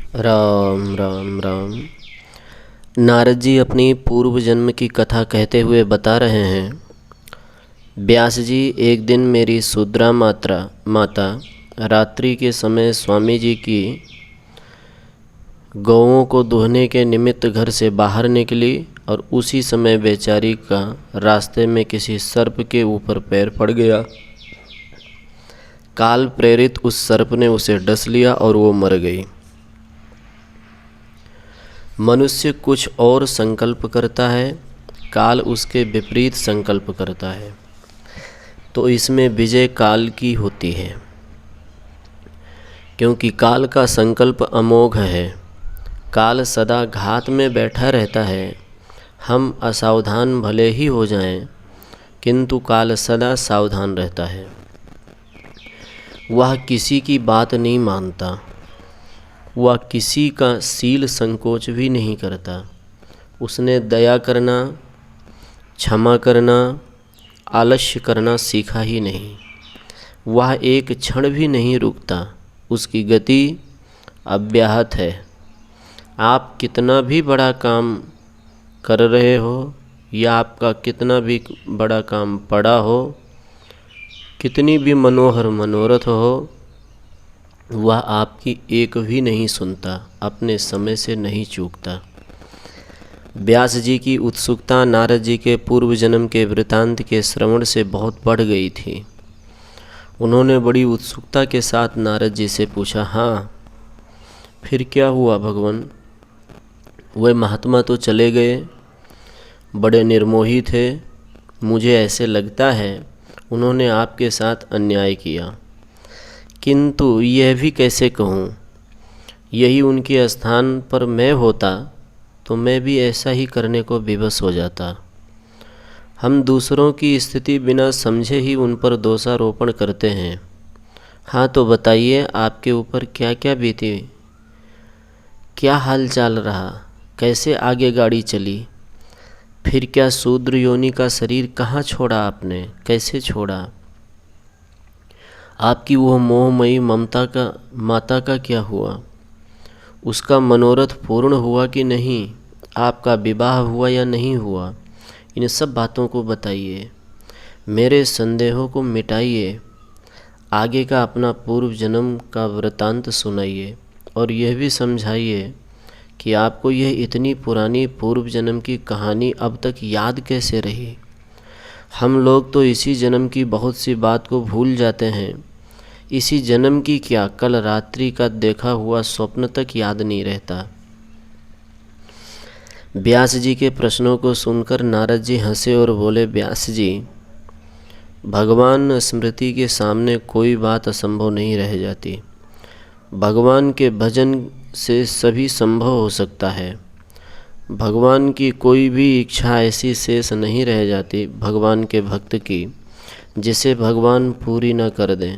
राम राम राम। नारद जी अपनी पूर्व जन्म की कथा कहते हुए बता रहे हैं, व्यास जी, एक दिन मेरी सुद्रा माता रात्रि के समय स्वामी जी की गौओं को दुहने के निमित्त घर से बाहर निकली और उसी समय बेचारी का रास्ते में किसी सर्प के ऊपर पैर पड़ गया। काल प्रेरित उस सर्प ने उसे डस लिया और वो मर गई। मनुष्य कुछ और संकल्प करता है, काल उसके विपरीत संकल्प करता है, तो इसमें विजय काल की होती है, क्योंकि काल का संकल्प अमोघ है। काल सदा घात में बैठा रहता है। हम असावधान भले ही हो जाएं, किंतु काल सदा सावधान रहता है। वह किसी की बात नहीं मानता, वह किसी का सील संकोच भी नहीं करता। उसने दया करना, क्षमा करना, आलस्य करना सीखा ही नहीं। वह एक क्षण भी नहीं रुकता, उसकी गति अव्याहत है। आप कितना भी बड़ा काम कर रहे हो या आपका कितना भी बड़ा काम पड़ा हो, कितनी भी मनोहर मनोरथ हो, वह आपकी एक भी नहीं सुनता, अपने समय से नहीं चूकता। व्यास जी की उत्सुकता नारद जी के पूर्व जन्म के वृतांत के श्रवण से बहुत बढ़ गई थी। उन्होंने बड़ी उत्सुकता के साथ नारद जी से पूछा, हाँ फिर क्या हुआ भगवान? वे महात्मा तो चले गए, बड़े निर्मोही थे। मुझे ऐसे लगता है उन्होंने आपके साथ अन्याय किया, किंतु यह भी कैसे कहूँ, यही उनके स्थान पर मैं होता तो मैं भी ऐसा ही करने को विवश हो जाता। हम दूसरों की स्थिति बिना समझे ही उन पर दोषारोपण करते हैं। हाँ तो बताइए, आपके ऊपर क्या क्या बीती, क्या हाल चाल रहा, कैसे आगे गाड़ी चली? फिर क्या शूद्र योनि का शरीर कहाँ छोड़ा आपने, कैसे छोड़ा? आपकी वो मोहमयी माता का क्या हुआ? उसका मनोरथ पूर्ण हुआ कि नहीं? आपका विवाह हुआ या नहीं हुआ? इन सब बातों को बताइए, मेरे संदेहों को मिटाइए, आगे का अपना पूर्व जन्म का वृतांत सुनाइए और यह भी समझाइए कि आपको यह इतनी पुरानी पूर्व जन्म की कहानी अब तक याद कैसे रही। हम लोग तो इसी जन्म की बहुत सी बात को भूल जाते हैं। इसी जन्म की क्या, कल रात्रि का देखा हुआ स्वप्न तक याद नहीं रहता। व्यास जी के प्रश्नों को सुनकर नारद जी हंसे और बोले, व्यास जी, भगवान स्मृति के सामने कोई बात असंभव नहीं रह जाती। भगवान के भजन से सभी संभव हो सकता है। भगवान की कोई भी इच्छा ऐसी शेष नहीं रह जाती भगवान के भक्त की, जिसे भगवान पूरी न कर दें।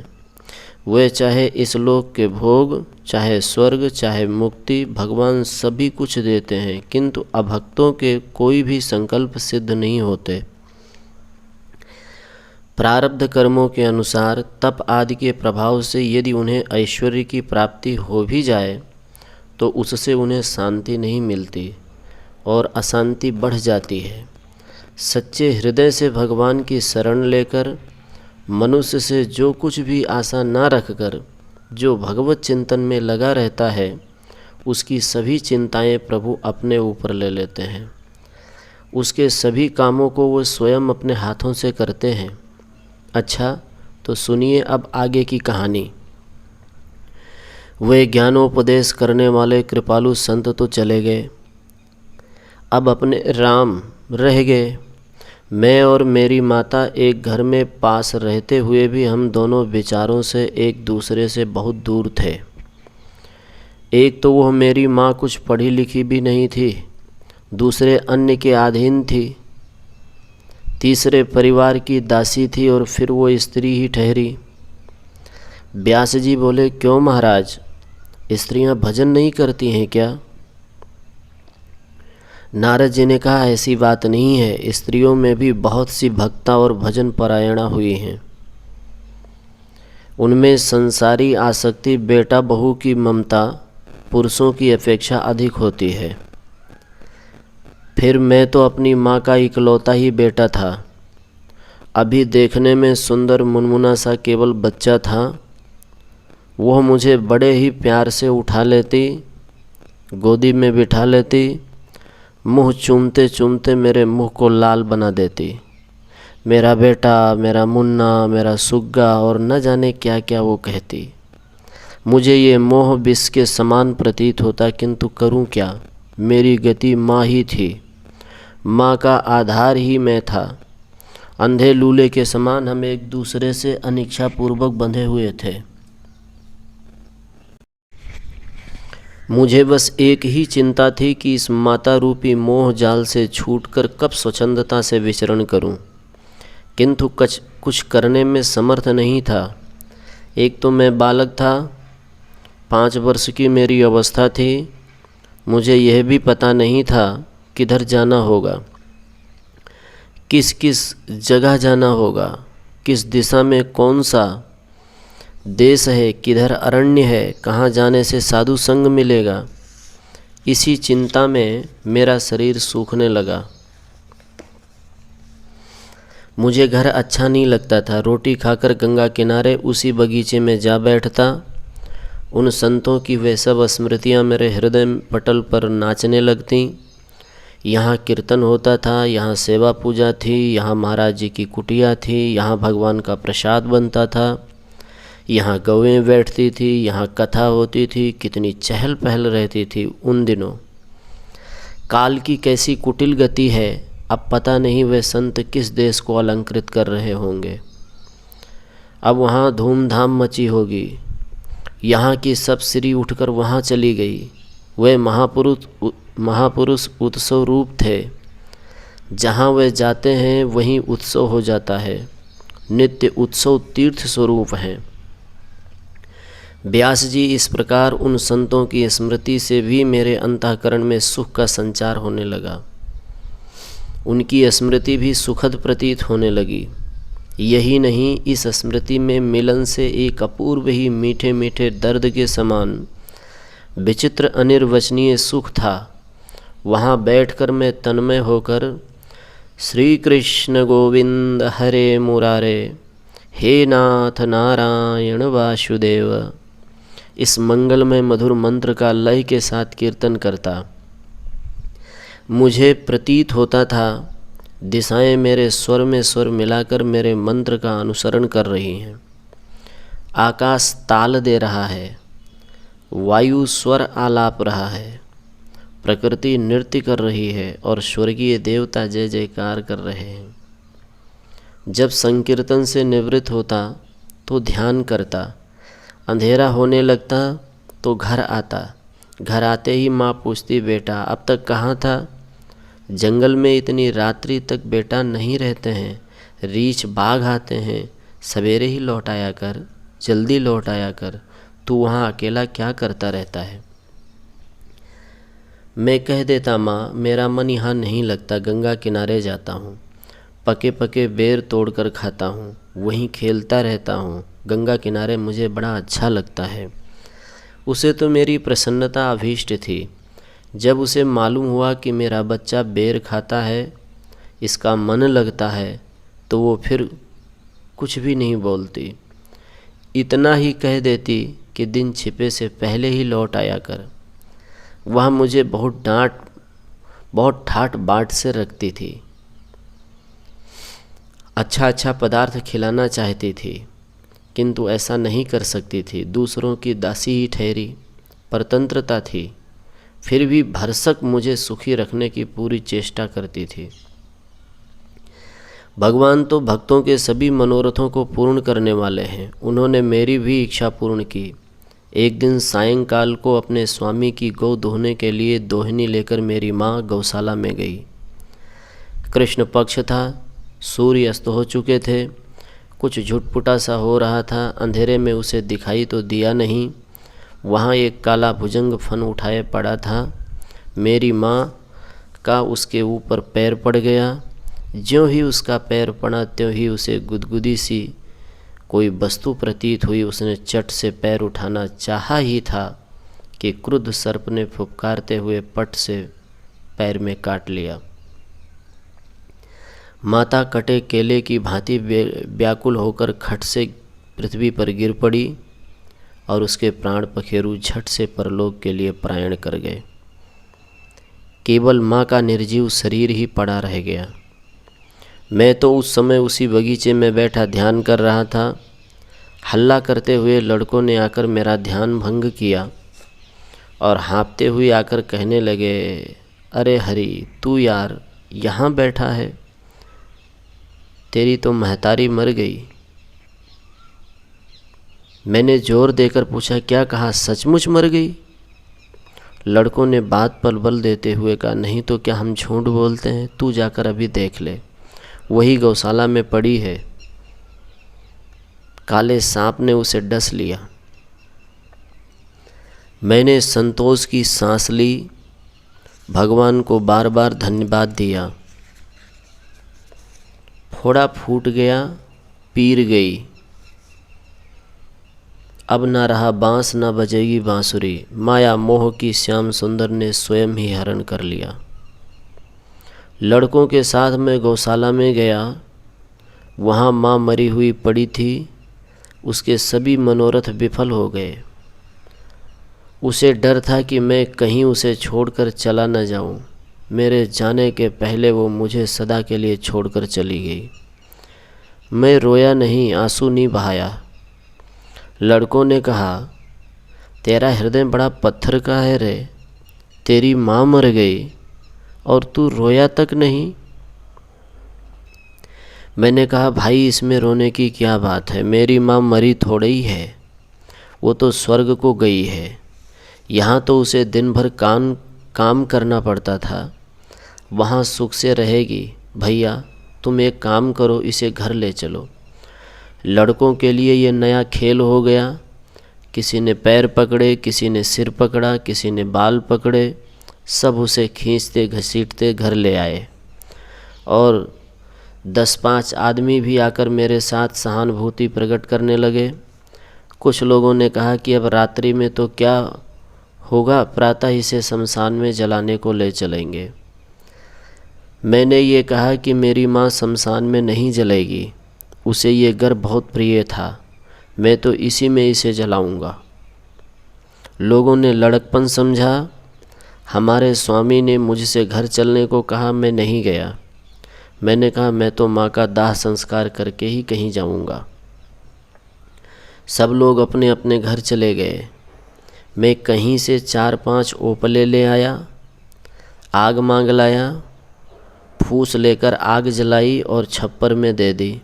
वे चाहे इस लोक के भोग, चाहे स्वर्ग, चाहे मुक्ति, भगवान सभी कुछ देते हैं, किंतु अभक्तों के कोई भी संकल्प सिद्ध नहीं होते। प्रारब्ध कर्मों के अनुसार तप आदि के प्रभाव से यदि उन्हें ऐश्वर्य की प्राप्ति हो भी जाए तो उससे उन्हें शांति नहीं मिलती और अशांति बढ़ जाती है। सच्चे हृदय से भगवान की शरण लेकर, मनुष्य से जो कुछ भी आशा ना रखकर जो भगवत चिंतन में लगा रहता है, उसकी सभी चिंताएं प्रभु अपने ऊपर ले लेते हैं। उसके सभी कामों को वो स्वयं अपने हाथों से करते हैं। अच्छा तो सुनिए अब आगे की कहानी। वे ज्ञानोपदेश करने वाले कृपालु संत तो चले गए, अब अपने राम रह गए। मैं और मेरी माता एक घर में पास रहते हुए भी हम दोनों विचारों से एक दूसरे से बहुत दूर थे। एक तो वह मेरी माँ कुछ पढ़ी लिखी भी नहीं थी, दूसरे अन्य के अधीन थी, तीसरे परिवार की दासी थी और फिर वो स्त्री ही ठहरी। व्यास जी बोले, क्यों महाराज, स्त्रियां भजन नहीं करती हैं क्या? नारद जी ने कहा, ऐसी बात नहीं है, स्त्रियों में भी बहुत सी भक्ता और भजन परायणा हुई हैं। उनमें संसारी आसक्ति, बेटा बहू की ममता, पुरुषों की अपेक्षा अधिक होती है। फिर मैं तो अपनी माँ का इकलौता ही बेटा था। अभी देखने में सुंदर मुनमुना सा केवल बच्चा था। वह मुझे बड़े ही प्यार से उठा लेती, गोदी में बिठा लेती, मुँह चूमते चूमते मेरे मुँह को लाल बना देती। मेरा बेटा, मेरा मुन्ना, मेरा सुग्गा और न जाने क्या क्या वो कहती। मुझे ये मोह विष के समान प्रतीत होता, किंतु करूं क्या। मेरी गति माँ ही थी, माँ का आधार ही मैं था। अंधे लूले के समान हम एक दूसरे से अनिच्छापूर्वक बंधे हुए थे। मुझे बस एक ही चिंता थी कि इस माता रूपी मोह जाल से छूटकर कब स्वच्छंदता से विचरण करूं, किंतु कुछ करने में समर्थ नहीं था। एक तो मैं बालक था, 5 वर्ष की मेरी अवस्था थी। मुझे यह भी पता नहीं था किधर जाना होगा, किस किस जगह जाना होगा, किस दिशा में कौन सा देश है, किधर अरण्य है, कहाँ जाने से साधु संग मिलेगा। इसी चिंता में मेरा शरीर सूखने लगा। मुझे घर अच्छा नहीं लगता था। रोटी खाकर गंगा किनारे उसी बगीचे में जा बैठता। उन संतों की वे सब स्मृतियाँ मेरे हृदय पटल पर नाचने लगतीं। यहाँ कीर्तन होता था, यहाँ सेवा पूजा थी, यहाँ महाराज जी की कुटिया थी, यहाँ भगवान का प्रसाद बनता था, यहाँ गौएं बैठती थी, यहाँ कथा होती थी। कितनी चहल पहल रहती थी उन दिनों। काल की कैसी कुटिल गति है, अब पता नहीं वे संत किस देश को अलंकृत कर रहे होंगे। अब वहाँ धूमधाम मची होगी। यहाँ की सब श्री उठकर वहाँ चली गई। वे महापुरुष उत्सव रूप थे। जहाँ वे जाते हैं वहीं उत्सव हो जाता है। नित्य उत्सव तीर्थ स्वरूप हैं। व्यास जी इस प्रकार उन संतों की स्मृति से भी मेरे अंतःकरण में सुख का संचार होने लगा। उनकी स्मृति भी सुखद प्रतीत होने लगी। यही नहीं, इस स्मृति में मिलन से एक अपूर्व ही मीठे मीठे दर्द के समान विचित्र अनिर्वचनीय सुख था। वहाँ बैठकर मैं तन्मय होकर श्री कृष्ण गोविंद हरे मुरारे, हे नाथ नारायण वासुदेव, इस मंगलमय मधुर मंत्र का लय के साथ कीर्तन करता। मुझे प्रतीत होता था दिशाएं मेरे स्वर में स्वर मिलाकर मेरे मंत्र का अनुसरण कर रही हैं। आकाश ताल दे रहा है, वायु स्वर आलाप रहा है, प्रकृति नृत्य कर रही है और स्वर्गीय देवता जय जयकार कर रहे हैं। जब संकीर्तन से निवृत्त होता तो ध्यान करता। अंधेरा होने लगता तो घर आता। घर आते ही माँ पूछती, बेटा अब तक कहाँ था? जंगल में इतनी रात्रि तक बेटा नहीं रहते हैं, रीछ बाघ आते हैं, सवेरे ही लौट आया कर, जल्दी लौट आया कर, तू वहाँ अकेला क्या करता रहता है। मैं कह देता, माँ मेरा मन यहाँ नहीं लगता, गंगा किनारे जाता हूँ, पके पके बेर तोड़कर खाता हूँ, वहीं खेलता रहता हूँ, गंगा किनारे मुझे बड़ा अच्छा लगता है। उसे तो मेरी प्रसन्नता अभीष्ट थी। जब उसे मालूम हुआ कि मेरा बच्चा बेर खाता है, इसका मन लगता है, तो वो फिर कुछ भी नहीं बोलती। इतना ही कह देती कि दिन छिपे से पहले ही लौट आया कर। वह मुझे बहुत ठाट बाट से रखती थी। अच्छा अच्छा पदार्थ खिलाना चाहती थी, किंतु ऐसा नहीं कर सकती थी। दूसरों की दासी ही ठहरी, परतंत्रता थी, फिर भी भरसक मुझे सुखी रखने की पूरी चेष्टा करती थी। भगवान तो भक्तों के सभी मनोरथों को पूर्ण करने वाले हैं। उन्होंने मेरी भी इच्छा पूर्ण की। एक दिन सायंकाल को अपने स्वामी की गौ दोहने के लिए दोहनी लेकर मेरी माँ गौशाला में गई। कृष्ण पक्ष था, सूर्य अस्त हो चुके थे, कुछ झुटपुटा सा हो रहा था। अंधेरे में उसे दिखाई तो दिया नहीं। वहाँ एक काला भुजंग फन उठाए पड़ा था। मेरी माँ का उसके ऊपर पैर पड़ गया। ज्यों ही उसका पैर पड़ा त्यों ही उसे गुदगुदी सी कोई वस्तु प्रतीत हुई। उसने चट से पैर उठाना चाहा ही था कि क्रुद्ध सर्प ने फुफकारते हुए पट से पैर में काट लिया। माता कटे केले की भांति व्याकुल होकर खट से पृथ्वी पर गिर पड़ी और उसके प्राण पखेरु झट से परलोक के लिए पलायन कर गए। केवल माँ का निर्जीव शरीर ही पड़ा रह गया। मैं तो उस समय उसी बगीचे में बैठा ध्यान कर रहा था। हल्ला करते हुए लड़कों ने आकर मेरा ध्यान भंग किया और हाँफते हुए आकर कहने लगे, अरे हरी, तू यार यहाँ बैठा है, तेरी तो महतारी मर गई। मैंने जोर देकर पूछा, क्या कहा, सचमुच मर गई? लड़कों ने बात पर बल देते हुए कहा, नहीं तो क्या हम झूठ बोलते हैं? तू जाकर अभी देख ले, वही गौशाला में पड़ी है। काले सांप ने उसे डस लिया। मैंने संतोष की सांस ली, भगवान को बार बार धन्यवाद दिया। फोड़ा फूट गया, पीर गई, अब ना रहा बांस, ना बजेगी बांसुरी। माया मोह की श्याम सुंदर ने स्वयं ही हरण कर लिया। लड़कों के साथ मैं गौशाला में गया। वहाँ माँ मरी हुई पड़ी थी। उसके सभी मनोरथ विफल हो गए। उसे डर था कि मैं कहीं उसे छोड़कर चला न जाऊं। मेरे जाने के पहले वो मुझे सदा के लिए छोड़कर चली गई। मैं रोया नहीं, आंसू नहीं बहाया। लड़कों ने कहा, तेरा हृदय बड़ा पत्थर का है रे, तेरी माँ मर गई और तू रोया तक नहीं। मैंने कहा, भाई इसमें रोने की क्या बात है, मेरी माँ मरी थोड़ी ही है, वो तो स्वर्ग को गई है। यहाँ तो उसे दिन भर काम करना पड़ता था, वहाँ सुख से रहेगी। भैया तुम एक काम करो, इसे घर ले चलो। लड़कों के लिए ये नया खेल हो गया। किसी ने पैर पकड़े, किसी ने सिर पकड़ा, किसी ने बाल पकड़े, सब उसे खींचते घसीटते घर ले आए। और 10-5 आदमी भी आकर मेरे साथ सहानुभूति प्रकट करने लगे। कुछ लोगों ने कहा कि अब रात्रि में तो क्या होगा, प्रातः इसे शमशान में जलाने को ले चलेंगे। मैंने ये कहा कि मेरी माँ शमशान में नहीं जलेगी, उसे ये घर बहुत प्रिय था, मैं तो इसी में इसे जलाऊंगा। लोगों ने लड़कपन समझा। हमारे स्वामी ने मुझसे घर चलने को कहा, मैं नहीं गया। मैंने कहा, मैं तो माँ का दाह संस्कार करके ही कहीं जाऊंगा। सब लोग अपने अपने घर चले गए। मैं कहीं से 4-5 ओपले ले आया, आग मांग लाया, फूस लेकर आग जलाई और छप्पर में दे दी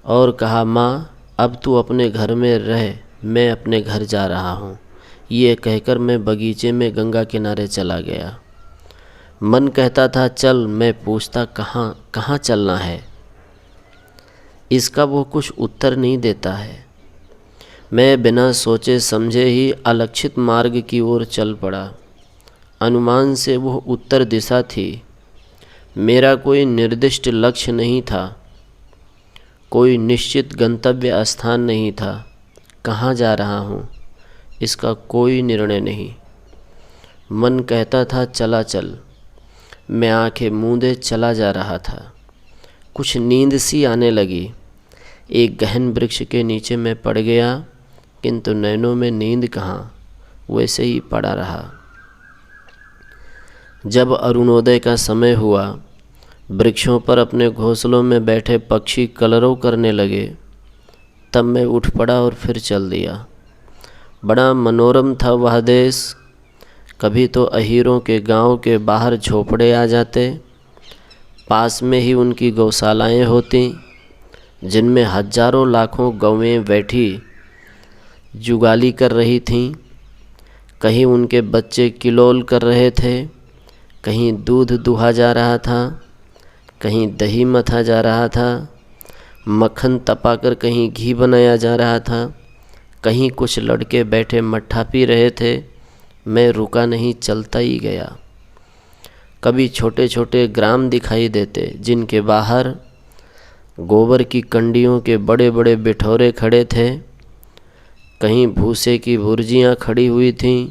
और कहा, माँ अब तू अपने घर में रह, मैं अपने घर जा रहा हूँ। ये कहकर मैं बगीचे में गंगा किनारे चला गया। मन कहता था चल, मैं पूछता कहाँ चलना है। इसका वो कुछ उत्तर नहीं देता है। मैं बिना सोचे समझे ही अलक्षित मार्ग की ओर चल पड़ा। अनुमान से वो उत्तर दिशा थी। मेरा कोई निर्दिष्ट लक्ष्य नहीं था, कोई निश्चित गंतव्य स्थान नहीं था। कहाँ जा रहा हूँ इसका कोई निर्णय नहीं। मन कहता था चला चल। मैं आंखें मूंदे चला जा रहा था। कुछ नींद सी आने लगी। एक गहन वृक्ष के नीचे मैं पड़ गया, किंतु नैनों में नींद कहाँ, वैसे ही पड़ा रहा। जब अरुणोदय का समय हुआ, वृक्षों पर अपने घोंसलों में बैठे पक्षी कलरव करने लगे, तब मैं उठ पड़ा और फिर चल दिया। बड़ा मनोरम था वह देश। कभी तो अहीरों के गांव के बाहर झोपड़े आ जाते, पास में ही उनकी गौशालाएं होती, जिनमें हजारों लाखों गौएं बैठी जुगाली कर रही थीं। कहीं उनके बच्चे किलोल कर रहे थे, कहीं दूध दुहा जा रहा था, कहीं दही मथा जा रहा था, मक्खन तपाकर कहीं घी बनाया जा रहा था, कहीं कुछ लड़के बैठे मट्ठा पी रहे थे। मैं रुका नहीं, चलता ही गया। कभी छोटे छोटे ग्राम दिखाई देते, जिनके बाहर गोबर की कंडियों के बड़े बड़े बिठौरे खड़े थे। कहीं भूसे की भुर्जियाँ खड़ी हुई थीं,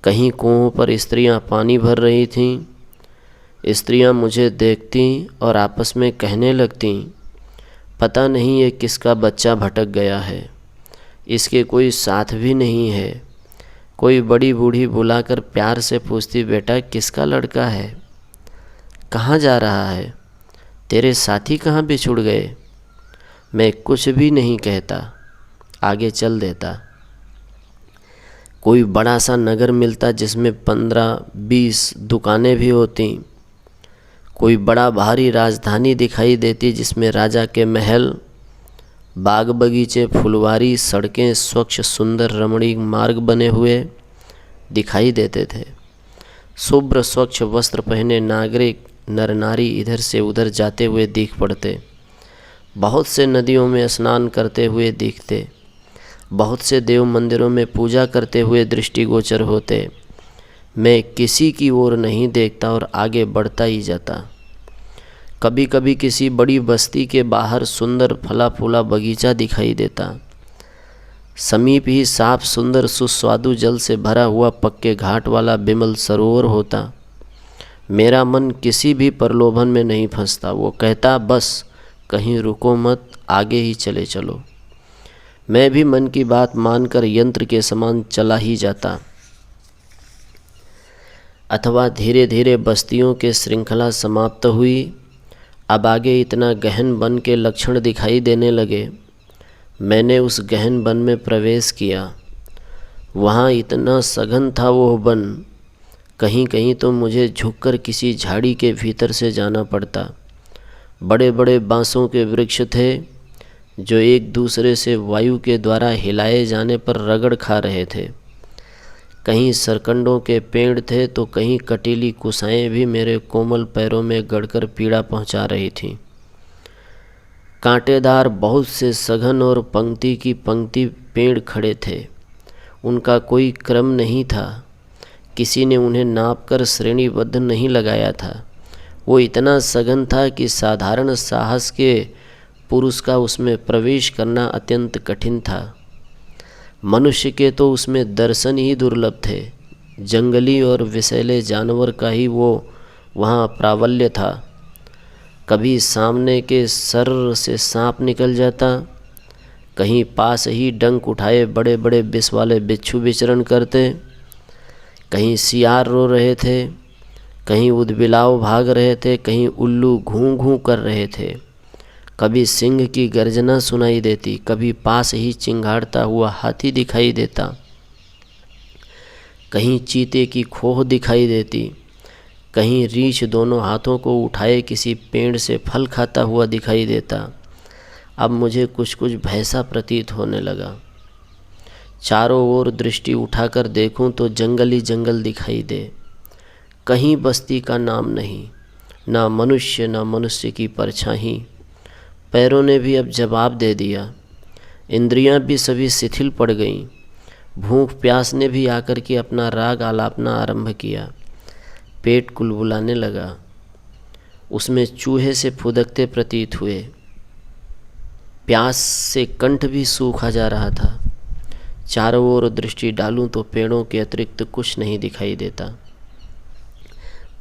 कहीं कुओं पर स्त्रियाँ पानी भर रही थीं। स्त्रियाँ मुझे देखती और आपस में कहने लगतीं, पता नहीं ये किसका बच्चा भटक गया है, इसके कोई साथ भी नहीं है। कोई बड़ी बूढ़ी बुलाकर प्यार से पूछती, बेटा किसका लड़का है, कहाँ जा रहा है, तेरे साथी कहाँ बिछुड़ गए। मैं कुछ भी नहीं कहता, आगे चल देता। कोई बड़ा सा नगर मिलता जिसमें 15-20 दुकानें भी होती। कोई बड़ा भारी राजधानी दिखाई देती जिसमें राजा के महल, बाग बगीचे, फुलवारी, सड़कें, स्वच्छ सुंदर रमणीक मार्ग बने हुए दिखाई देते थे। शुभ्र स्वच्छ वस्त्र पहने नागरिक नर नारी इधर से उधर जाते हुए दिख पड़ते। बहुत से नदियों में स्नान करते हुए दिखते। बहुत से देव मंदिरों में पूजा करते हुए दृष्टिगोचर होते। मैं किसी की ओर नहीं देखता और आगे बढ़ता ही जाता। कभी कभी किसी बड़ी बस्ती के बाहर सुंदर फला फूला बगीचा दिखाई देता। समीप ही साफ सुंदर सुस्वादु जल से भरा हुआ पक्के घाट वाला बिमल सरोवर होता। मेरा मन किसी भी प्रलोभन में नहीं फंसता। वो कहता, बस कहीं रुको मत, आगे ही चले चलो। मैं भी मन की बात मानकर यंत्र के समान चला ही जाता। अथवा धीरे धीरे बस्तियों के श्रृंखला समाप्त हुई। अब आगे इतना गहन वन के लक्षण दिखाई देने लगे। मैंने उस गहन वन में प्रवेश किया। वहाँ इतना सघन था वो वन, कहीं कहीं तो मुझे झुककर किसी झाड़ी के भीतर से जाना पड़ता। बड़े बड़े बांसों के वृक्ष थे जो एक दूसरे से वायु के द्वारा हिलाए जाने पर रगड़ खा रहे थे। कहीं सरकंडों के पेड़ थे तो कहीं कटीली कुसाएं भी मेरे कोमल पैरों में गड़कर पीड़ा पहुंचा रही थीं। कांटेदार बहुत से सघन और पंक्ति की पंक्ति पेड़ खड़े थे। उनका कोई क्रम नहीं था। किसी ने उन्हें नापकर श्रेणीबद्ध नहीं लगाया था। वो इतना सघन था कि साधारण साहस के पुरुष का उसमें प्रवेश करना अत्यंत कठिन था। मनुष्य के तो उसमें दर्शन ही दुर्लभ थे। जंगली और विषैले जानवर का ही वो वहाँ प्राबल्य था। कभी सामने के सर से सांप निकल जाता, कहीं पास ही डंक उठाए बड़े बड़े विष वाले बिच्छू विचरण करते, कहीं सियार रो रहे थे, कहीं उदबिलाव भाग रहे थे, कहीं उल्लू घूं घूं कर रहे थे। कभी सिंह की गर्जना सुनाई देती, कभी पास ही चिंगाड़ता हुआ हाथी दिखाई देता, कहीं चीते की खोह दिखाई देती, कहीं रीछ दोनों हाथों को उठाए किसी पेड़ से फल खाता हुआ दिखाई देता। अब मुझे कुछ कुछ भय सा प्रतीत होने लगा। चारों ओर दृष्टि उठाकर देखूं तो जंगल ही जंगल दिखाई दे। कहीं बस्ती का नाम नहीं, ना मनुष्य, ना मनुष्य की परछाई। पैरों ने भी अब जवाब दे दिया। इंद्रियां भी सभी शिथिल पड़ गईं। भूख प्यास ने भी आकर के अपना राग आलापना आरंभ किया। पेट कुलबुलाने लगा। उसमें चूहे से फुदकते प्रतीत हुए। प्यास से कंठ भी सूखा जा रहा था। चारों ओर दृष्टि डालूं तो पेड़ों के अतिरिक्त कुछ नहीं दिखाई देता।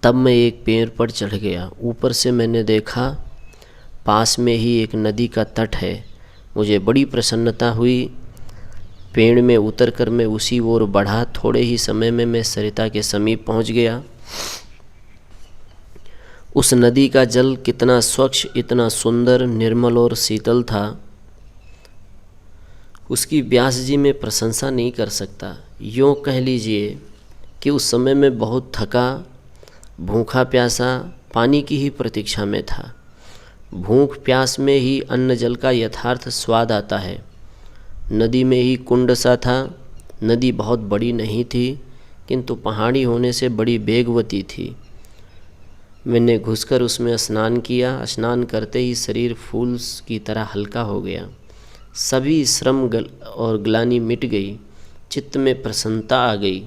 तब मैं एक पेड़ पर चढ़ गया। ऊपर से मैंने देखा पास में ही एक नदी का तट है। मुझे बड़ी प्रसन्नता हुई। पेड़ में उतरकर मैं उसी ओर बढ़ा। थोड़े ही समय में मैं सरिता के समीप पहुंच गया। उस नदी का जल कितना स्वच्छ, इतना सुंदर, निर्मल और शीतल था, उसकी व्यास जी मैं प्रशंसा नहीं कर सकता। यूँ कह लीजिए कि उस समय मैं बहुत थका, भूखा प्यासा, पानी की ही प्रतीक्षा में था। भूख प्यास में ही अन्न जल का यथार्थ स्वाद आता है। नदी में ही कुंड सा था। नदी बहुत बड़ी नहीं थी, किंतु पहाड़ी होने से बड़ी वेगवती थी। मैंने घुसकर उसमें स्नान किया। स्नान करते ही शरीर फूल की तरह हल्का हो गया। सभी श्रम और ग्लानि मिट गई। चित्त में प्रसन्नता आ गई।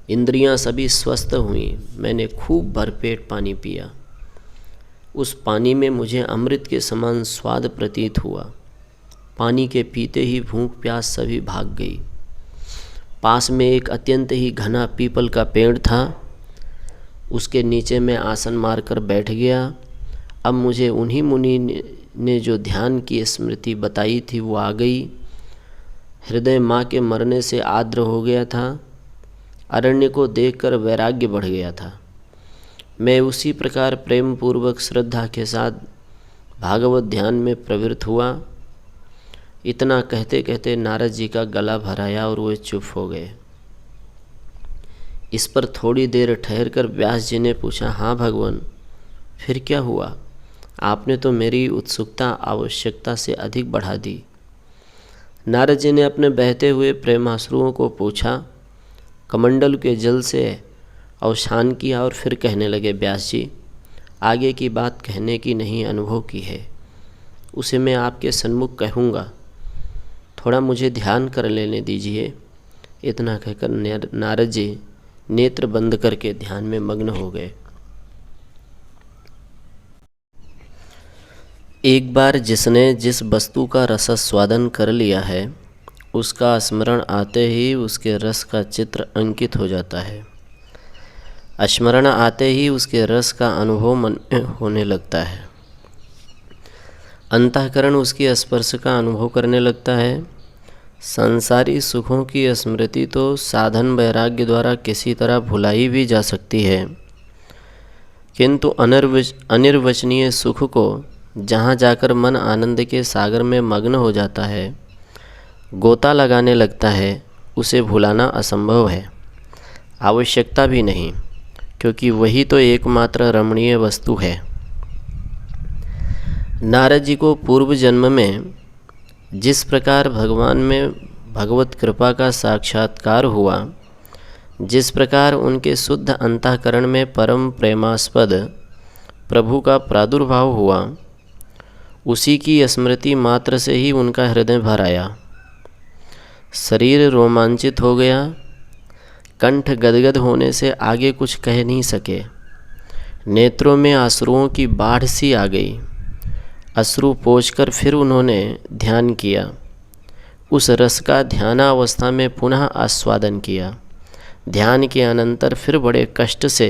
इंद्रियां सभी स्वस्थ हुईं। मैंने खूब भरपेट पानी पिया। उस पानी में मुझे अमृत के समान स्वाद प्रतीत हुआ। पानी के पीते ही भूख प्यास सभी भाग गई। पास में एक अत्यंत ही घना पीपल का पेड़ था, उसके नीचे मैं आसन मारकर बैठ गया। अब मुझे उन्हीं मुनि ने जो ध्यान की स्मृति बताई थी वो आ गई। हृदय माँ के मरने से आर्द्र हो गया था। अरण्य को देखकर वैराग्य बढ़ गया था। मैं उसी प्रकार प्रेम पूर्वक श्रद्धा के साथ भागवत ध्यान में प्रवृत्त हुआ। इतना कहते कहते नारद जी का गला भर आया और वे चुप हो गए। इस पर थोड़ी देर ठहरकर व्यास जी ने पूछा, हाँ भगवान, फिर क्या हुआ? आपने तो मेरी उत्सुकता आवश्यकता से अधिक बढ़ा दी। नारद जी ने अपने बहते हुए प्रेमाश्रुओं को पूछा, कमंडल के जल से अवसान किया और फिर कहने लगे, व्यास जी, आगे की बात कहने की नहीं, अनुभव की है, उसे मैं आपके सन्मुख कहूँगा, थोड़ा मुझे ध्यान कर लेने दीजिए। इतना कहकर नारद जी नेत्र बंद करके ध्यान में मग्न हो गए। एक बार जिसने जिस वस्तु का रसास्वादन कर लिया है उसका स्मरण आते ही उसके रस का चित्र अंकित हो जाता है। स्मरण आते ही उसके रस का अनुभव मन में होने लगता है। अंतःकरण उसकी स्पर्श का अनुभव करने लगता है। संसारी सुखों की स्मृति तो साधन वैराग्य द्वारा किसी तरह भुलाई भी जा सकती है, किंतु अनिर्वचनीय सुख को जहाँ जाकर मन आनंद के सागर में मग्न हो जाता है, गोता लगाने लगता है, उसे भुलाना असंभव है, आवश्यकता भी नहीं, क्योंकि वही तो एकमात्र रमणीय वस्तु है। नारद जी को पूर्व जन्म में जिस प्रकार भगवान में भगवत कृपा का साक्षात्कार हुआ, जिस प्रकार उनके शुद्ध अंतःकरण में परम प्रेमास्पद प्रभु का प्रादुर्भाव हुआ, उसी की स्मृति मात्र से ही उनका हृदय भर आया। शरीर रोमांचित हो गया। कंठ गदगद होने से आगे कुछ कह नहीं सके। नेत्रों में अश्रुओं की बाढ़ सी आ गई। अश्रु पोंछकर फिर उन्होंने ध्यान किया। उस रस का ध्यानावस्था में पुनः आस्वादन किया। ध्यान के अनंतर फिर बड़े कष्ट से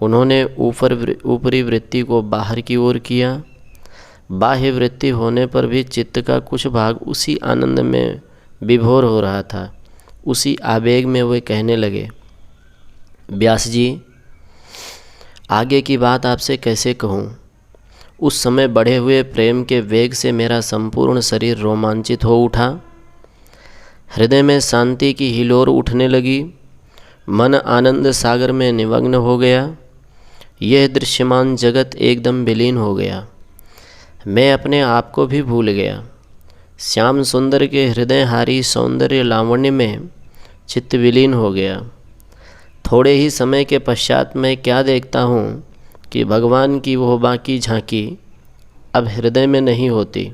उन्होंने ऊपरी वृत्ति को बाहर की ओर किया। बाह्य वृत्ति होने पर भी चित्त का कुछ भाग उसी आनंद में विभोर हो रहा था। उसी आवेग में वे कहने लगे, व्यास जी, आगे की बात आपसे कैसे कहूँ। उस समय बढ़े हुए प्रेम के वेग से मेरा संपूर्ण शरीर रोमांचित हो उठा। हृदय में शांति की हिलोर उठने लगी। मन आनंद सागर में निमग्न हो गया। यह दृश्यमान जगत एकदम विलीन हो गया। मैं अपने आप को भी भूल गया। श्याम सुंदर के हृदयहारी सौंदर्य लावण्य में चित्त विलीन हो गया। थोड़े ही समय के पश्चात मैं क्या देखता हूँ कि भगवान की वो बाकी झांकी अब हृदय में नहीं होती।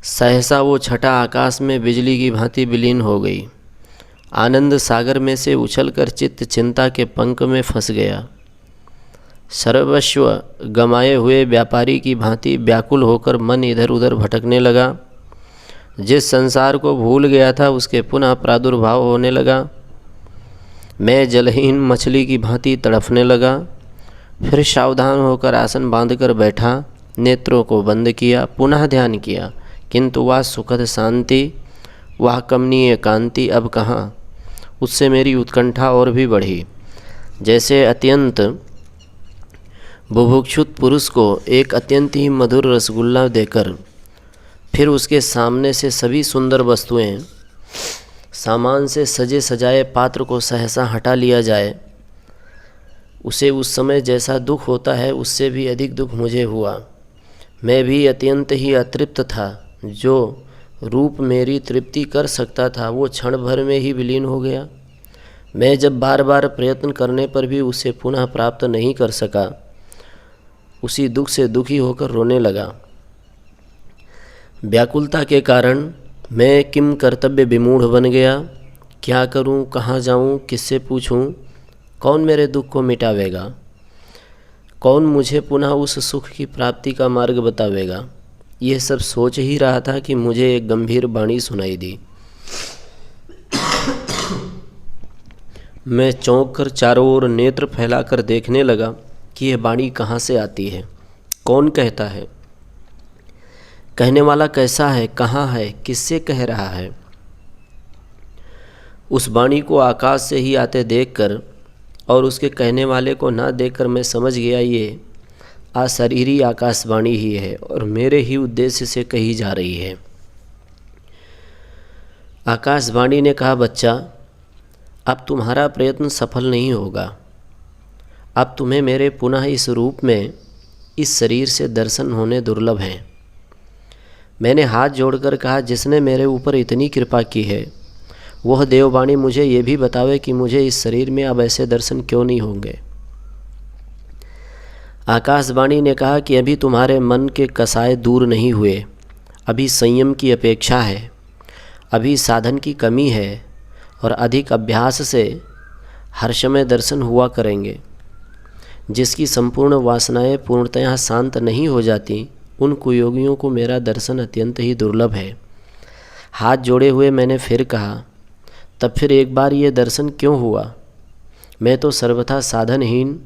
सहसा वो छटा आकाश में बिजली की भांति विलीन हो गई। आनंद सागर में से उछलकर चित्त चिंता के पंख में फंस गया। सर्वस्व गमाए हुए व्यापारी की भांति व्याकुल होकर मन इधर उधर भटकने लगा। जिस संसार को भूल गया था उसके पुनः प्रादुर्भाव होने लगा। मैं जलहीन मछली की भांति तड़फने लगा। फिर सावधान होकर आसन बांधकर बैठा, नेत्रों को बंद किया, पुनः ध्यान किया, किंतु वह सुखद शांति, वह कमनीय कांति अब कहाँ। उससे मेरी उत्कंठा और भी बढ़ी। जैसे अत्यंत बुभुक्षुत पुरुष को एक अत्यंत ही मधुर रसगुल्ला देकर फिर उसके सामने से सभी सुंदर वस्तुएं, सामान से सजे सजाए पात्र को सहसा हटा लिया जाए, उसे उस समय जैसा दुख होता है उससे भी अधिक दुख मुझे हुआ। मैं भी अत्यंत ही अतृप्त था। जो रूप मेरी तृप्ति कर सकता था वो क्षण भर में ही विलीन हो गया। मैं जब बार बार प्रयत्न करने पर भी उसे पुनः प्राप्त नहीं कर सका, उसी दुख से दुखी होकर रोने लगा। व्याकुलता के कारण मैं किम कर्तव्य विमूढ़ बन गया। क्या करूं, कहाँ जाऊं, किससे पूछूं, कौन मेरे दुख को मिटावेगा, कौन मुझे पुनः उस सुख की प्राप्ति का मार्ग बतावेगा। यह सब सोच ही रहा था कि मुझे एक गंभीर वाणी सुनाई दी। मैं चौंक कर चारों ओर नेत्र फैलाकर देखने लगा कि यह वाणी कहाँ से आती है, कौन कहता है, कहने वाला कैसा है, कहाँ है, किससे कह रहा है। उस वाणी को आकाश से ही आते देखकर और उसके कहने वाले को ना देखकर मैं समझ गया ये अशरीरी आकाशवाणी ही है और मेरे ही उद्देश्य से कही जा रही है। आकाशवाणी ने कहा, बच्चा, अब तुम्हारा प्रयत्न सफल नहीं होगा। अब तुम्हें मेरे पुनः इस रूप में इस शरीर से दर्शन होने दुर्लभ हैं। मैंने हाथ जोड़कर कहा, जिसने मेरे ऊपर इतनी कृपा की है वह देववाणी मुझे ये भी बतावे कि मुझे इस शरीर में अब ऐसे दर्शन क्यों नहीं होंगे। आकाशवाणी ने कहा कि अभी तुम्हारे मन के कसाय दूर नहीं हुए, अभी संयम की अपेक्षा है, अभी साधन की कमी है और अधिक अभ्यास से हर समय दर्शन हुआ करेंगे। जिसकी संपूर्ण वासनाएं पूर्णतः शांत नहीं हो जाती उन कुयोगियों को मेरा दर्शन अत्यंत ही दुर्लभ है। हाथ जोड़े हुए मैंने फिर कहा, तब फिर एक बार ये दर्शन क्यों हुआ? मैं तो सर्वथा साधनहीन,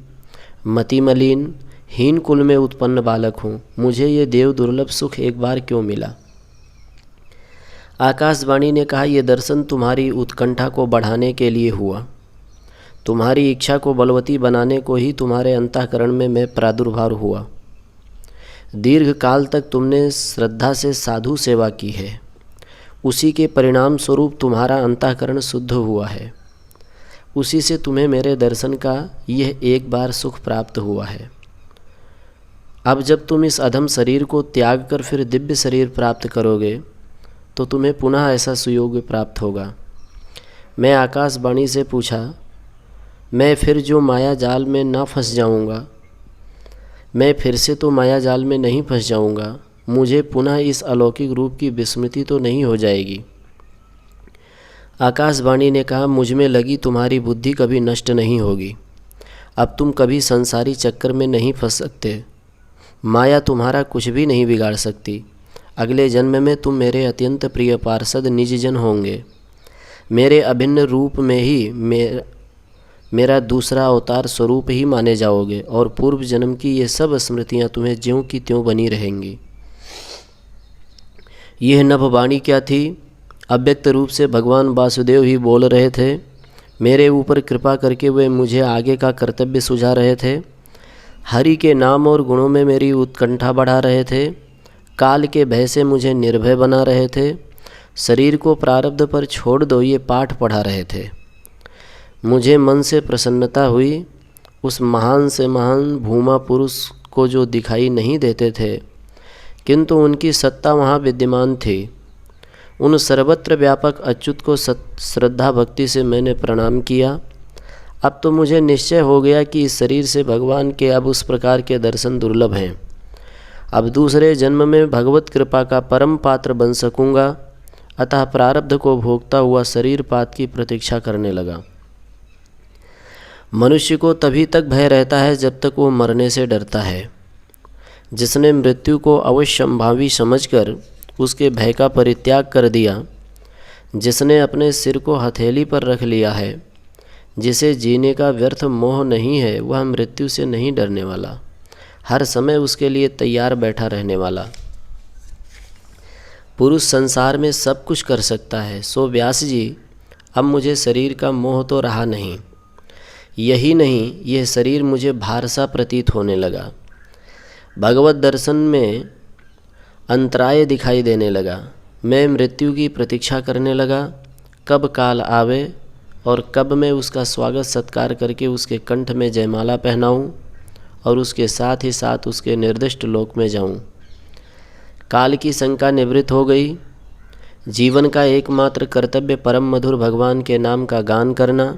मतिमलीन, हीन कुल में उत्पन्न बालक हूँ। मुझे ये देव दुर्लभ सुख एक बार क्यों मिला? आकाशवाणी ने कहा, यह दर्शन तुम्हारी उत्कंठा को बढ़ाने के लिए हुआ। तुम्हारी इच्छा को बलवती बनाने को ही तुम्हारे अंतःकरण में मैं प्रादुर्भाव हुआ। दीर्घ काल तक तुमने श्रद्धा से साधु सेवा की है, उसी के परिणाम स्वरूप तुम्हारा अंतःकरण शुद्ध हुआ है। उसी से तुम्हें मेरे दर्शन का यह एक बार सुख प्राप्त हुआ है। अब जब तुम इस अधम शरीर को त्याग कर फिर दिव्य शरीर प्राप्त करोगे तो तुम्हें पुनः ऐसा सुयोग प्राप्त होगा। मैं आकाशवाणी से पूछा, मैं फिर जो माया जाल में ना फंस जाऊंगा? मैं फिर से तो माया जाल में नहीं फंस जाऊंगा। मुझे पुनः इस अलौकिक रूप की विस्मृति तो नहीं हो जाएगी? आकाशवाणी ने कहा, मुझ में लगी तुम्हारी बुद्धि कभी नष्ट नहीं होगी। अब तुम कभी संसारी चक्कर में नहीं फंस सकते। माया तुम्हारा कुछ भी नहीं बिगाड़ सकती। अगले जन्म में तुम मेरे अत्यंत प्रिय पार्षद निजजन होंगे। मेरे अभिन्न रूप में ही मेरा दूसरा अवतार स्वरूप ही माने जाओगे और पूर्व जन्म की ये सब स्मृतियाँ तुम्हें ज्यों की त्यों बनी रहेंगी। यह नभवाणी क्या थी? अव्यक्त रूप से भगवान वासुदेव ही बोल रहे थे। मेरे ऊपर कृपा करके वे मुझे आगे का कर्तव्य सुझा रहे थे। हरि के नाम और गुणों में मेरी उत्कंठा बढ़ा रहे थे। काल के भय से मुझे निर्भय बना रहे थे। शरीर को प्रारब्ध पर छोड़ दो ये पाठ पढ़ा रहे थे। मुझे मन से प्रसन्नता हुई। उस महान से महान भूमा पुरुष को जो दिखाई नहीं देते थे किंतु उनकी सत्ता वहाँ विद्यमान थी, उन सर्वत्र व्यापक अच्युत को श्रद्धा भक्ति से मैंने प्रणाम किया। अब तो मुझे निश्चय हो गया कि इस शरीर से भगवान के अब उस प्रकार के दर्शन दुर्लभ हैं। अब दूसरे जन्म में भगवत कृपा का परम पात्र बन सकूँगा। अतः प्रारब्ध को भोगता हुआ शरीर पात की प्रतीक्षा करने लगा। मनुष्य को तभी तक भय रहता है जब तक वो मरने से डरता है। जिसने मृत्यु को अवश्यंभावी समझकर उसके भय का परित्याग कर दिया, जिसने अपने सिर को हथेली पर रख लिया है, जिसे जीने का व्यर्थ मोह नहीं है, वह मृत्यु से नहीं डरने वाला, हर समय उसके लिए तैयार बैठा रहने वाला पुरुष संसार में सब कुछ कर सकता है। सो व्यास जी, अब मुझे शरीर का मोह तो रहा नहीं। यही नहीं, यह शरीर मुझे भार सा प्रतीत होने लगा। भगवत दर्शन में अंतराय दिखाई देने लगा। मैं मृत्यु की प्रतीक्षा करने लगा, कब काल आवे और कब मैं उसका स्वागत सत्कार करके उसके कंठ में जयमाला पहनाऊं और उसके साथ ही साथ उसके निर्दिष्ट लोक में जाऊं। काल की शंका निवृत्त हो गई। जीवन का एकमात्र कर्तव्य परम मधुर भगवान के नाम का गान करना,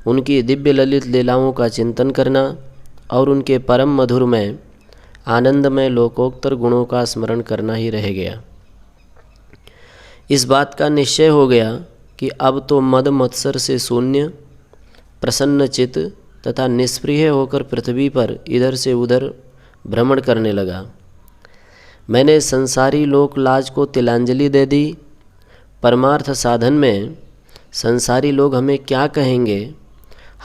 उनकी दिव्य ललित लीलाओं का चिंतन करना और उनके परम मधुरमय आनंदमय लोकोत्तर गुणों का स्मरण करना ही रह गया। इस बात का निश्चय हो गया कि अब तो मद मत्सर से शून्य, प्रसन्न चित्त तथा निष्प्रिय होकर पृथ्वी पर इधर से उधर भ्रमण करने लगा। मैंने संसारी लोक लाज को तिलांजलि दे दी। परमार्थ साधन में संसारी लोग हमें क्या कहेंगे,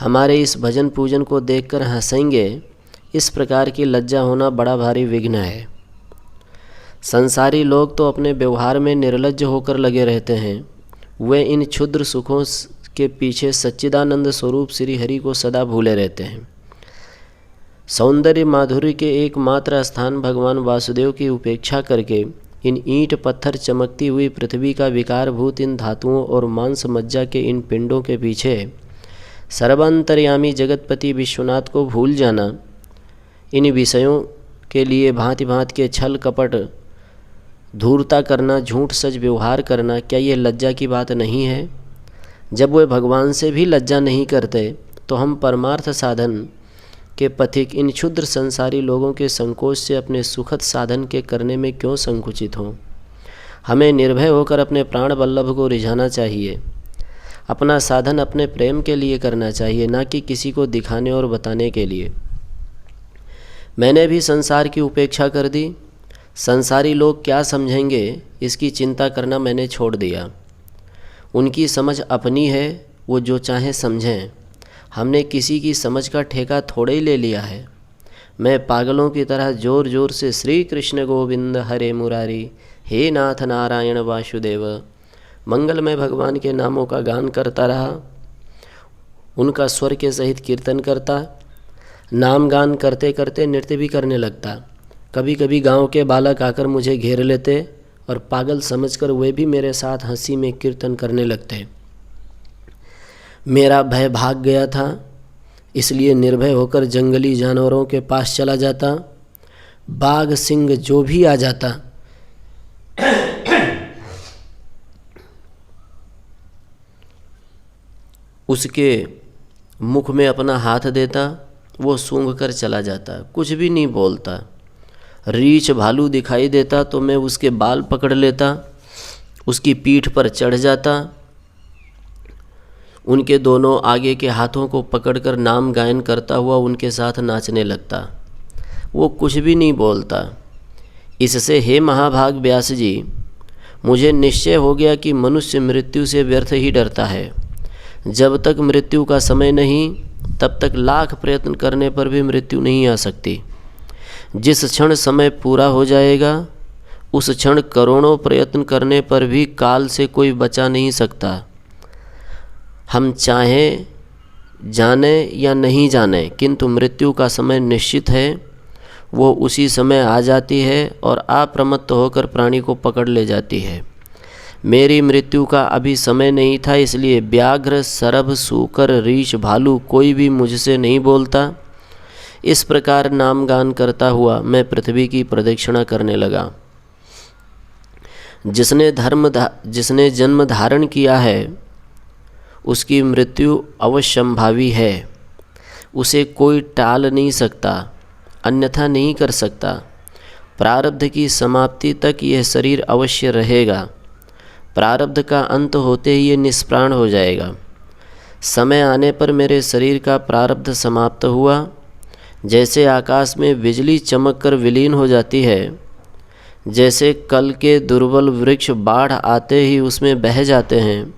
हमारे इस भजन पूजन को देखकर हंसेंगे, इस प्रकार की लज्जा होना बड़ा भारी विघ्न है। संसारी लोग तो अपने व्यवहार में निर्लज्ज होकर लगे रहते हैं। वे इन क्षुद्र सुखों के पीछे सच्चिदानंद स्वरूप श्री हरि को सदा भूले रहते हैं। सौंदर्य माधुर्य के एकमात्र स्थान भगवान वासुदेव की उपेक्षा करके इन ईंट पत्थर चमकती हुई पृथ्वी का विकारभूत इन धातुओं और मांस मज्जा के इन पिंडों के पीछे सर्वांतर्यामी जगतपति विश्वनाथ को भूल जाना, इन विषयों के लिए भांति भांति के छल कपट धूर्ता करना, झूठ सच व्यवहार करना, क्या ये लज्जा की बात नहीं है? जब वे भगवान से भी लज्जा नहीं करते तो हम परमार्थ साधन के पथिक इन क्षुद्र संसारी लोगों के संकोच से अपने सुखद साधन के करने में क्यों संकुचित हों? हमें निर्भय होकर अपने प्राण वल्लभ को रिझाना चाहिए। अपना साधन अपने प्रेम के लिए करना चाहिए, ना कि किसी को दिखाने और बताने के लिए। मैंने भी संसार की उपेक्षा कर दी। संसारी लोग क्या समझेंगे इसकी चिंता करना मैंने छोड़ दिया। उनकी समझ अपनी है, वो जो चाहें समझें। हमने किसी की समझ का ठेका थोड़े ही ले लिया है। मैं पागलों की तरह जोर जोर से श्री कृष्ण गोविंद हरे मुरारी, हे नाथ नारायण वासुदेव मंगलमय भगवान के नामों का गान करता रहा। उनका स्वर के सहित कीर्तन करता, नाम गान करते करते नृत्य भी करने लगता। कभी कभी गांव के बालक आकर मुझे घेर लेते और पागल समझकर वे भी मेरे साथ हंसी में कीर्तन करने लगते। मेरा भय भाग गया था, इसलिए निर्भय होकर जंगली जानवरों के पास चला जाता। बाघ सिंह जो भी आ जाता उसके मुख में अपना हाथ देता, वो सूंघ कर चला जाता, कुछ भी नहीं बोलता। रीछ भालू दिखाई देता तो मैं उसके बाल पकड़ लेता, उसकी पीठ पर चढ़ जाता, उनके दोनों आगे के हाथों को पकड़कर नाम गायन करता हुआ उनके साथ नाचने लगता। वो कुछ भी नहीं बोलता। इससे हे महाभाग व्यास जी, मुझे निश्चय हो गया कि मनुष्य मृत्यु से व्यर्थ ही डरता है। जब तक मृत्यु का समय नहीं, तब तक लाख प्रयत्न करने पर भी मृत्यु नहीं आ सकती। जिस क्षण समय पूरा हो जाएगा, उस क्षण करोड़ों प्रयत्न करने पर भी काल से कोई बचा नहीं सकता। हम चाहें जाने या नहीं जाने, किंतु मृत्यु का समय निश्चित है। वो उसी समय आ जाती है और अप्रमत्त होकर प्राणी को पकड़ ले जाती है। मेरी मृत्यु का अभी समय नहीं था, इसलिए व्याघ्र, सरभ, सूकर, रीछ, भालू कोई भी मुझसे नहीं बोलता। इस प्रकार नाम गान करता हुआ मैं पृथ्वी की प्रदक्षिणा करने लगा। जिसने जन्म धारण किया है उसकी मृत्यु अवश्यंभावी है। उसे कोई टाल नहीं सकता, अन्यथा नहीं कर सकता। प्रारब्ध की समाप्ति तक यह शरीर अवश्य रहेगा। प्रारब्ध का अंत होते ही ये निष्प्राण हो जाएगा। समय आने पर मेरे शरीर का प्रारब्ध समाप्त हुआ। जैसे आकाश में बिजली चमक कर विलीन हो जाती है, जैसे कल के दुर्बल वृक्ष बाढ़ आते ही उसमें बह जाते हैं,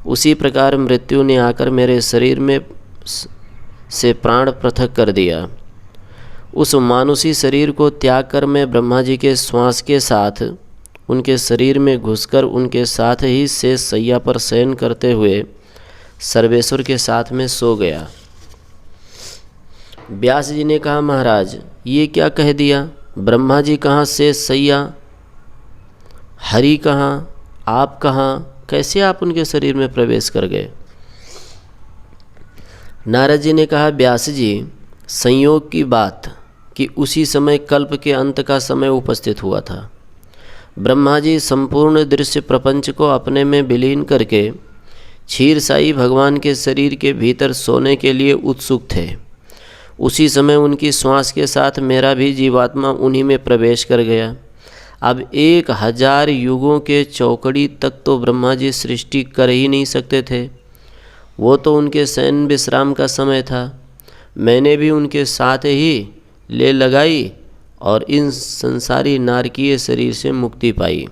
उसी प्रकार मृत्यु ने आकर मेरे शरीर में से प्राण पृथक कर दिया। उस मानुषी शरीर को त्याग कर मैं ब्रह्मा जी के श्वास के साथ उनके शरीर में घुसकर उनके साथ ही शेष शैया पर शयन करते हुए सर्वेश्वर के साथ में सो गया। व्यास जी ने कहा, महाराज ये क्या कह दिया? ब्रह्मा जी कहाँ, शेष शैया, हरि कहाँ, आप कहाँ, कैसे आप उनके शरीर में प्रवेश कर गए? नारद जी ने कहा, व्यास जी संयोग की बात कि उसी समय कल्प के अंत का समय उपस्थित हुआ था। ब्रह्मा जी संपूर्ण दृश्य प्रपंच को अपने में विलीन करके क्षीरसाई भगवान के शरीर के भीतर सोने के लिए उत्सुक थे। उसी समय उनकी श्वास के साथ मेरा भी जीवात्मा उन्हीं में प्रवेश कर गया। अब 1000 युगों के चौकड़ी तक तो ब्रह्मा जी सृष्टि कर ही नहीं सकते थे। वो तो उनके शयन विश्राम का समय था। मैंने भी उनके साथ ही ले लगाई और इन संसारी नारकीय शरीर से मुक्ति पाई।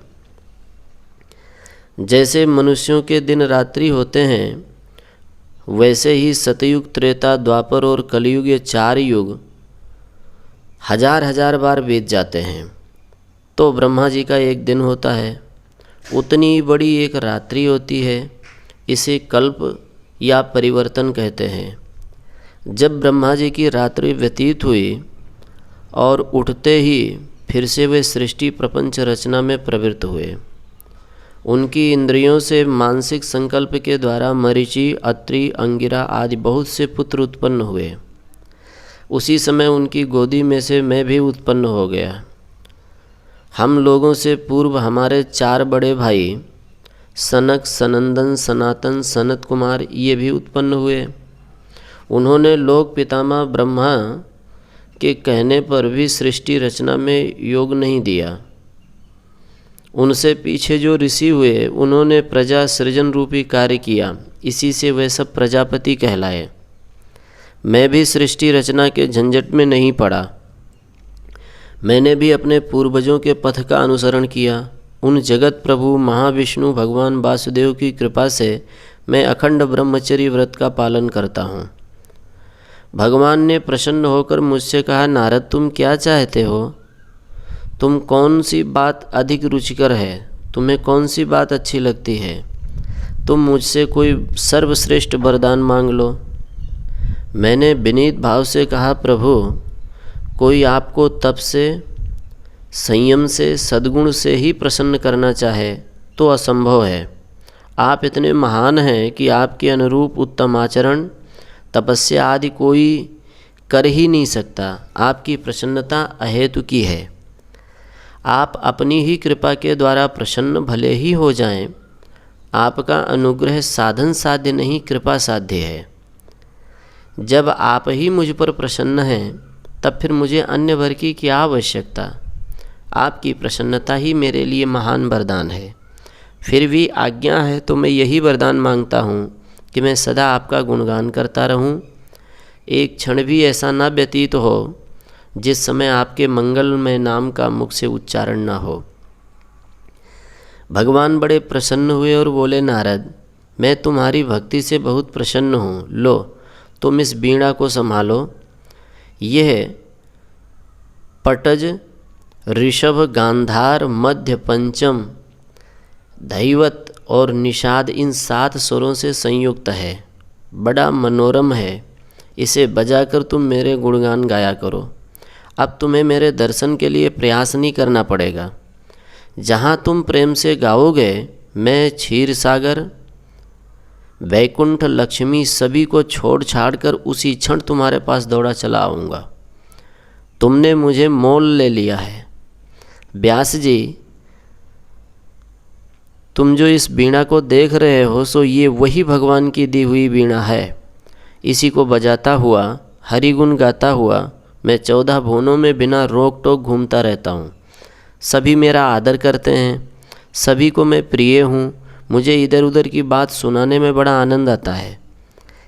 जैसे मनुष्यों के दिन रात्रि होते हैं, वैसे ही सतयुग, त्रेता, द्वापर और कलयुग, ये 4 युग हजार हजार बार बीत जाते हैं तो ब्रह्मा जी का एक दिन होता है। उतनी बड़ी एक रात्रि होती है। इसे कल्प या परिवर्तन कहते हैं। जब ब्रह्मा जी की रात्रि व्यतीत हुई और उठते ही फिर से वे सृष्टि प्रपंच रचना में प्रवृत्त हुए। उनकी इंद्रियों से मानसिक संकल्प के द्वारा मरीचि, अत्रि, अंगिरा आदि बहुत से पुत्र उत्पन्न हुए। उसी समय उनकी गोदी में से मैं भी उत्पन्न हो गया। हम लोगों से पूर्व हमारे 4 बड़े भाई सनक, सनंदन, सनातन, सनत कुमार ये भी उत्पन्न हुए। उन्होंने लोक पितामह ब्रह्मा के कहने पर भी सृष्टि रचना में योग नहीं दिया। उनसे पीछे जो ऋषि हुए उन्होंने प्रजा सृजन रूपी कार्य किया, इसी से वे सब प्रजापति कहलाए। मैं भी सृष्टि रचना के झंझट में नहीं पड़ा। मैंने भी अपने पूर्वजों के पथ का अनुसरण किया। उन जगत प्रभु महाविष्णु भगवान वासुदेव की कृपा से मैं अखंड ब्रह्मचर्य व्रत का पालन करता हूँ। भगवान ने प्रसन्न होकर मुझसे कहा, नारद तुम क्या चाहते हो? तुम कौन सी बात अधिक रुचिकर है? तुम्हें कौन सी बात अच्छी लगती है? तुम मुझसे कोई सर्वश्रेष्ठ वरदान मांग लो। मैंने विनीत भाव से कहा, प्रभु कोई आपको तप से, संयम से, सद्गुण से ही प्रसन्न करना चाहे तो असंभव है। आप इतने महान हैं कि आपके अनुरूप उत्तम आचरण, तपस्या आदि कोई कर ही नहीं सकता। आपकी प्रसन्नता अहेतुकी है। आप अपनी ही कृपा के द्वारा प्रसन्न भले ही हो जाएं। आपका अनुग्रह साधन साध्य नहीं, कृपा साध्य है। जब आप ही मुझ पर प्रसन्न हैं, तब फिर मुझे अन्य वर की क्या आवश्यकता? आपकी प्रसन्नता ही मेरे लिए महान वरदान है। फिर भी आज्ञा है तो मैं यही वरदान मांगता हूँ कि मैं सदा आपका गुणगान करता रहूँ। एक क्षण भी ऐसा न व्यतीत हो जिस समय आपके मंगलमय नाम का मुख से उच्चारण न हो। भगवान बड़े प्रसन्न हुए और बोले, नारद मैं तुम्हारी भक्ति से बहुत प्रसन्न हूँ। लो तुम इस वीणा को संभालो। यह पटज, ऋषभ, गांधार, मध्य, पंचम, धैवत और निषाद इन 7 स्वरों से संयुक्त है। बड़ा मनोरम है। इसे बजाकर तुम मेरे गुणगान गाया करो। अब तुम्हें मेरे दर्शन के लिए प्रयास नहीं करना पड़ेगा। जहाँ तुम प्रेम से गाओगे, मैं क्षीर सागर, वैकुंठ, लक्ष्मी सभी को छोड़ छाड़ कर उसी क्षण तुम्हारे पास दौड़ा चला आऊँगा। तुमने मुझे मोल ले लिया है। व्यास जी, तुम जो इस वीणा को देख रहे हो, सो ये वही भगवान की दी हुई वीणा है। इसी को बजाता हुआ, हरिगुण गाता हुआ मैं 14 भुवनों में बिना रोक टोक घूमता रहता हूँ। सभी मेरा आदर करते हैं, सभी को मैं प्रिय हूँ। मुझे इधर उधर की बात सुनाने में बड़ा आनंद आता है।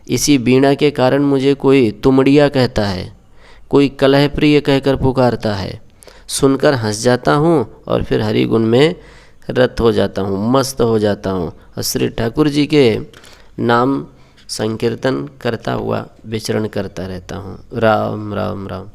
इसी वीणा के कारण मुझे कोई तुमड़िया कहता है, कोई कलह प्रिय कहकर पुकारता है। सुनकर हंस जाता हूँ और फिर हरिगुण में रत हो जाता हूँ, मस्त हो जाता हूँ और श्री ठाकुर जी के नाम संकीर्तन करता हुआ विचरण करता रहता हूँ। राम राम राम।